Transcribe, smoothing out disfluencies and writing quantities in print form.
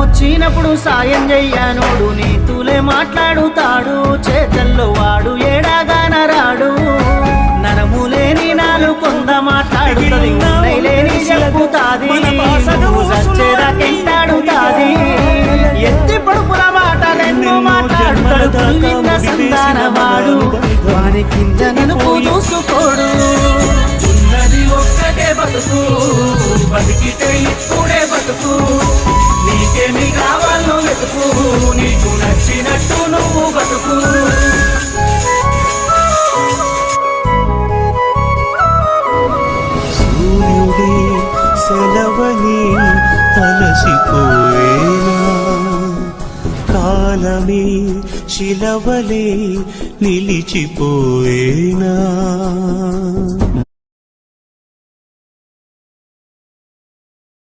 వచ్చినప్పుడు సాయం చెయ్యనోడు నీతులే మాట్లాడుతాడు, చేతల్లో వాడు ఏడాగాన రాడు. నరములేని నాలు కొంద మాట్లాడుతుంది, లేని చెప్పుతాది, సచ్చేదాకెంటాడుతాది. ఎత్తి పొడుపుల మాటలెన్నో మాట్లాడుతాడు, సంతానవాడు వాని కింద నలుపు చూసుకోడు. ఉన్నది ఒక్కటే బతుకు, బతికితే ఇప్పుడే బతుకు. నీకేమి కావాలో వెతుకు, నీకు నచ్చినట్టు నువ్వు బతుకు. సూర్యుడే సెలవని తలసిపోయేనా, కాలమే శిలవలే నిలిచిపోయేనా.